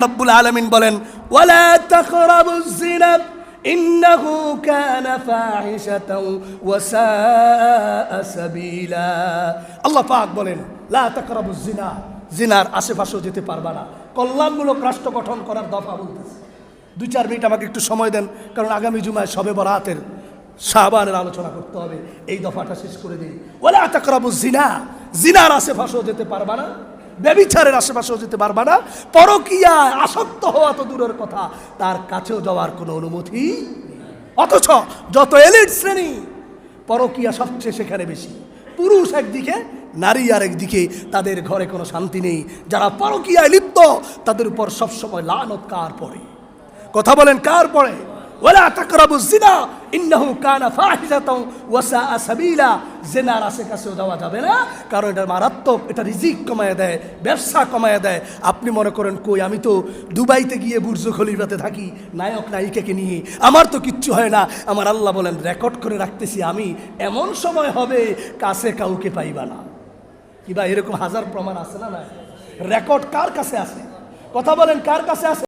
রব্বুল আলামিন বলেন ওয়ালা তাকরাবুজ জিনা ইন্নাহু কানা ফাহিশাতাও ওয়া সাআ সাবিলা। আল্লাহ পাক বলেন লা তাকরাবুজ জিনা, জিনার আশেপাশেও যেতে পারবা না। কল্যাণমূলক রাষ্ট্র গঠন করার দফা বলতেছে। 2-4 মিনিট আমাকে একটু সময় দেন, কারণ আগামী জুমায় শবে বরাতের শাবানের আলোচনা করতে হবে। এই দফাটা শেষ করে দিই। ওয়ালা তাকরাবুজ জিনা, জিনার আশেপাশেও যেতে পারবা না, ব্যভিচারের আশেপাশেও যেতে পারবা না, পরকীয়ায় আসক্ত হওয়া তো দূরের কথা, তার কাছেও যাওয়ার কোনো অনুমতি। অথচ যত এলিট শ্রেণী, পরকীয়া সবচেয়ে সেখানে বেশি। পুরুষ একদিকে, নারী আর একদিকে, তাদের ঘরে কোনো শান্তি নেই। যারা পরকীয়ায় লিপ্ত তাদের উপর সবসময় লানত কার পড়ে? কথা বলেন, কার পড়ে? ওয়ালা তাকরাবুজ জিনা ইন্নাহু কানা ফাহিশাতাও ওয়া সাআ সাবিলা। জিনার আশেপাশেও যাওয়া যাবে না, কারণ এটা মারাত্মক। এটা রিজিক কমায় দেয়, ব্যবসা কমায় দেয়। আপনি মনে করেন কই, আমি তো দুবাইতে গিয়ে বুর্জ খলিফাতে থাকি নায়ক নায়িকাকে নিয়ে, আমার তো কিচ্ছু হয় না। আমার আল্লাহ বলেন রেকর্ড করে রাখতেছি আমি, এমন সময় হবে কাছে কাউকে পাইবা না। কিবা এরকম হাজার প্রমাণ আছে না? না, রেকর্ড কার কাছে আছে? কথা বলেন, কার কাছে আছে?